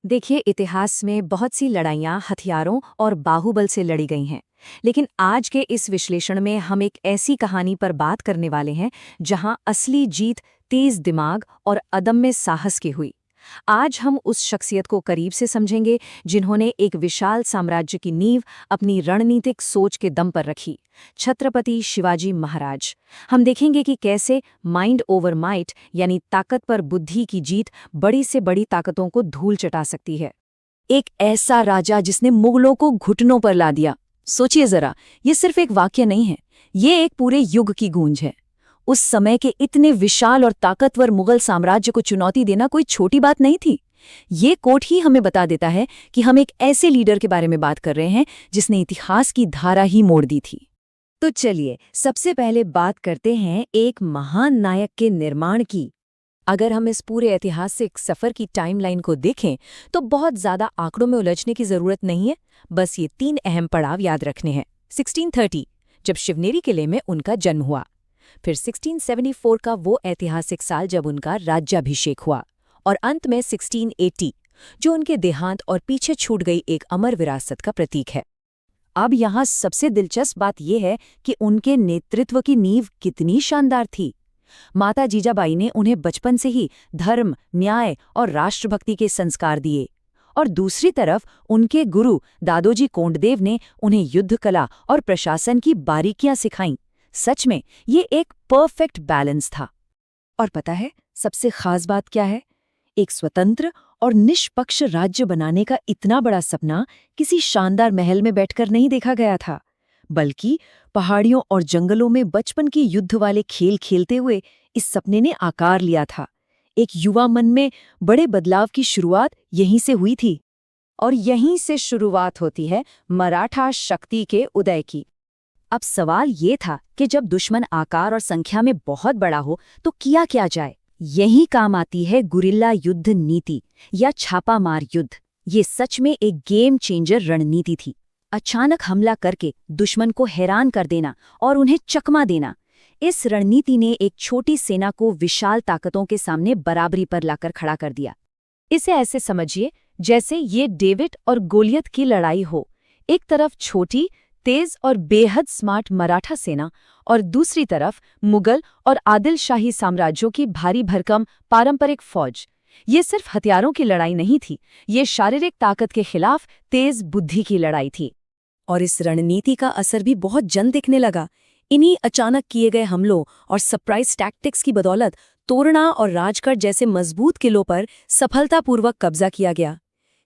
देखिए, इतिहास में बहुत सी लड़ाइयाँ हथियारों और बाहुबल से लड़ी गई हैं। लेकिन आज के इस विश्लेषण में हम एक ऐसी कहानी पर बात करने वाले हैं जहां असली जीत तेज दिमाग और अदम्य साहस की हुई। आज हम उस शख्सियत को करीब से समझेंगे जिन्होंने एक विशाल साम्राज्य की नींव अपनी रणनीतिक सोच के दम पर रखी। छत्रपति शिवाजी महाराज। हम देखेंगे कि कैसे माइंड ओवर माइट यानी ताकत पर बुद्धि की जीत बड़ी से बड़ी ताकतों को धूल चटा सकती है। एक ऐसा राजा जिसने मुगलों को घुटनों पर ला दिया। सोचिए जरा, ये सिर्फ एक वाक्य नहीं है, ये एक पूरे युग की गूंज है। उस समय के इतने विशाल और ताकतवर मुगल साम्राज्य को चुनौती देना कोई छोटी बात नहीं थी। ये कोट ही हमें बता देता है कि हम एक ऐसे लीडर के बारे में बात कर रहे हैं जिसने इतिहास की धारा ही मोड़ दी थी। तो चलिए, सबसे पहले बात करते हैं एक महान नायक के निर्माण की। अगर हम इस पूरे ऐतिहासिक सफर की टाइमलाइन को देखें तो बहुत ज्यादा आंकड़ों में उलझने की जरूरत नहीं है। बस ये 3 अहम पड़ाव याद रखने हैं। 1630 जब शिवनेरी किले में उनका जन्म हुआ, फिर 1674 का वो ऐतिहासिक साल जब उनका राज्याभिषेक हुआ, और अंत में 1680 जो उनके देहांत और पीछे छूट गई एक अमर विरासत का प्रतीक है। अब यहाँ सबसे दिलचस्प बात यह है कि उनके नेतृत्व की नींव कितनी शानदार थी। माता जीजाबाई ने उन्हें बचपन से ही धर्म, न्याय और राष्ट्रभक्ति के संस्कार दिए, और दूसरी तरफ उनके गुरु दादोजी कोंडदेव ने उन्हें युद्ध कला और प्रशासन की बारीकियां सिखाईं। सच में ये एक परफेक्ट बैलेंस था। और पता है सबसे खास बात क्या है? एक स्वतंत्र और निष्पक्ष राज्य बनाने का इतना बड़ा सपना किसी शानदार महल में बैठकर नहीं देखा गया था, बल्कि पहाड़ियों और जंगलों में बचपन की युद्ध वाले खेल खेलते हुए इस सपने ने आकार लिया था। एक युवा मन में बड़े बदलाव की शुरुआत यहीं से हुई थी। और यहीं से शुरुआत होती है मराठा शक्ति के उदय की। अब सवाल ये था कि जब दुश्मन आकार और संख्या में बहुत बड़ा हो तो किया क्या जाए। यही काम आती है गुरिल्ला युद्ध नीति या छापामार युद्ध। ये सच में एक गेम चेंजर रणनीति थी। अचानक हमला करके दुश्मन को हैरान कर देना और उन्हें चकमा देना। इस रणनीति ने एक छोटी सेना को विशाल ताकतों के सामने बराबरी पर लाकर खड़ा कर दिया। इसे ऐसे समझिए जैसे ये डेविड और गोलियत की लड़ाई हो। एक तरफ छोटी, तेज और बेहद स्मार्ट मराठा सेना, और दूसरी तरफ मुगल और आदिल शाही साम्राज्यों की भारी भरकम पारंपरिक फौज। ये सिर्फ हथियारों की लड़ाई नहीं थी, ये शारीरिक ताकत के खिलाफ तेज बुद्धि की लड़ाई थी। और इस रणनीति का असर भी बहुत जल्द दिखने लगा। इन्हीं अचानक किए गए हमलों और सरप्राइज टैक्टिक्स की बदौलत तोरणा और राजगढ़ जैसे मजबूत किलों पर सफलतापूर्वक कब्जा किया गया।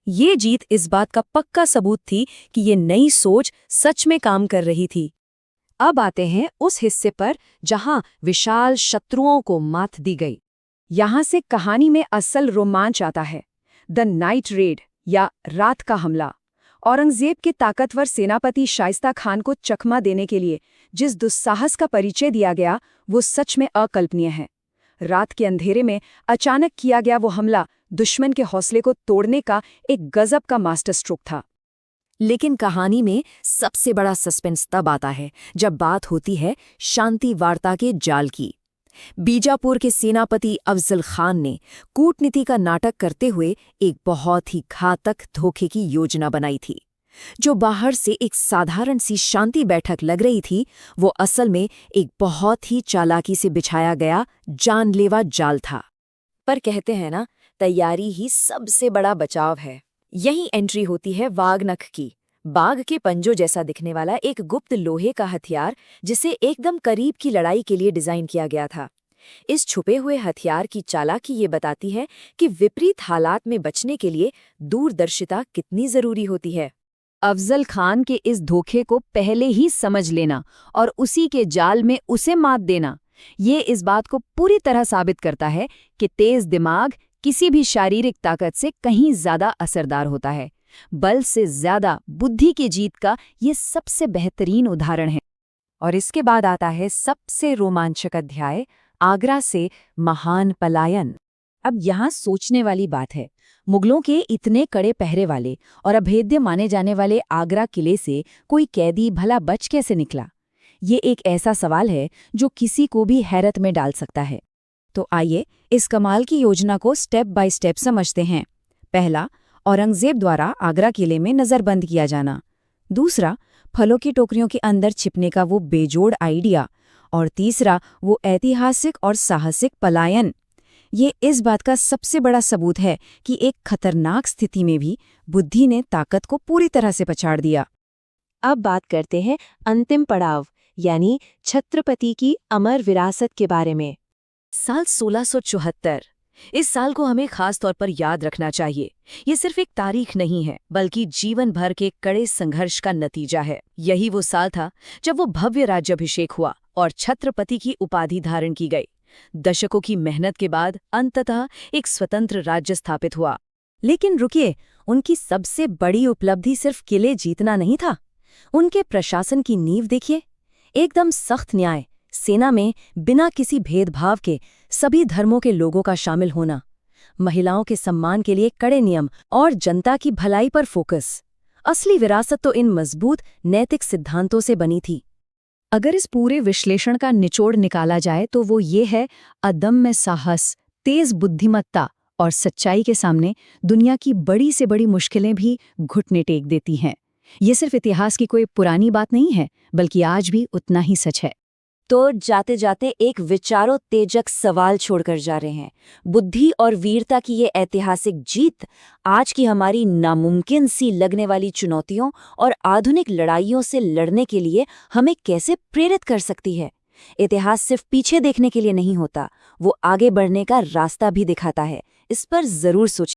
ये जीत इस बात का पक्का सबूत थी कि ये नई सोच सच में काम कर रही थी। अब आते हैं उस हिस्से पर जहां विशाल शत्रुओं को मात दी गई। यहां से कहानी में असल रोमांच आता है। द नाइट रेड या रात का हमला। औरंगजेब के ताकतवर सेनापति शाइस्ता खान को चकमा देने के लिए जिस दुस्साहस का परिचय दिया गया वो सच में अकल्पनीय है। रात के अंधेरे में अचानक किया गया वो हमला दुश्मन के हौसले को तोड़ने का एक गजब का मास्टर स्ट्रोक था। लेकिन कहानी में सबसे बड़ा सस्पेंस तब आता है जब बात होती है शांति वार्ता के जाल की। बीजापुर के सेनापति अफजल खान ने कूटनीति का नाटक करते हुए एक बहुत ही घातक धोखे की योजना बनाई थी। जो बाहर से एक साधारण सी शांति बैठक लग रही थी, वो असल में एक बहुत ही चालाकी से बिछाया गया जानलेवा जाल था। पर कहते हैं ना, तैयारी ही सबसे बड़ा बचाव है। यही एंट्री होती है वाघनख की। बाघ के पंजों जैसा दिखने वाला एक गुप्त लोहे का हथियार जिसे एकदम करीब की लड़ाई के लिए डिजाइन किया गया था। इस छुपे हुए हथियार की चालाकी ये बताती है कि विपरीत हालात में बचने के लिए दूरदर्शिता कितनी जरूरी होती है। अफजल खान के इस धोखे को पहले ही समझ लेना और उसी के जाल में उसे मात देना, ये इस बात को पूरी तरह साबित करता है कि तेज दिमाग किसी भी शारीरिक ताकत से कहीं ज्यादा असरदार होता है। बल से ज्यादा बुद्धि की जीत का ये सबसे बेहतरीन उदाहरण है। और इसके बाद आता है सबसे रोमांचक अध्याय, आगरा से महान पलायन। अब यहाँ सोचने वाली बात है, मुगलों के इतने कड़े पहरे वाले और अभेद्य माने जाने वाले आगरा किले से कोई कैदी भला बच कैसे निकला? ये एक ऐसा सवाल है जो किसी को भी हैरत में डाल सकता है। तो आइए इस कमाल की योजना को स्टेप बाय स्टेप समझते हैं। पहला, औरंगजेब द्वारा आगरा किले में नज़रबंद किया जाना। दूसरा, फलों की टोकरियों के अंदर छिपने का वो बेजोड़ आइडिया। और तीसरा, वो ऐतिहासिक और साहसिक पलायन। ये इस बात का सबसे बड़ा सबूत है कि एक खतरनाक स्थिति में भी बुद्धि ने ताकत को पूरी तरह से पछाड़ दिया। अब बात करते हैं अंतिम पड़ाव यानी छत्रपति की अमर विरासत के बारे में। साल 1674। इस साल को हमें खास तौर पर याद रखना चाहिए। ये सिर्फ एक तारीख नहीं है, बल्कि जीवन भर के कड़े संघर्ष का नतीजा है। यही वो साल था जब वो भव्य राज्याभिषेक हुआ और छत्रपति की उपाधि धारण की गई। दशकों की मेहनत के बाद अंततः एक स्वतंत्र राज्य स्थापित हुआ। लेकिन रुकिए, उनकी सबसे बड़ी उपलब्धि सिर्फ किले जीतना नहीं था। उनके प्रशासन की नींव देखिए। एकदम सख्त न्याय, सेना में बिना किसी भेदभाव के सभी धर्मों के लोगों का शामिल होना, महिलाओं के सम्मान के लिए कड़े नियम और जनता की भलाई पर फोकस। असली विरासत तो इन मजबूत नैतिक सिद्धांतों से बनी थी। अगर इस पूरे विश्लेषण का निचोड़ निकाला जाए तो वो ये है, अदम्य साहस, तेज बुद्धिमत्ता और सच्चाई के सामने दुनिया की बड़ी से बड़ी मुश्किलें भी घुटने टेक देती हैं। ये सिर्फ इतिहास की कोई पुरानी बात नहीं है, बल्कि आज भी उतना ही सच है। तो जाते जाते एक विचारोत्तेजक सवाल छोड़कर जा रहे हैं। बुद्धि और वीरता की ये ऐतिहासिक जीत आज की हमारी नामुमकिन सी लगने वाली चुनौतियों और आधुनिक लड़ाइयों से लड़ने के लिए हमें कैसे प्रेरित कर सकती है? इतिहास सिर्फ पीछे देखने के लिए नहीं होता, वो आगे बढ़ने का रास्ता भी दिखाता है। इस पर जरूर सोचिए।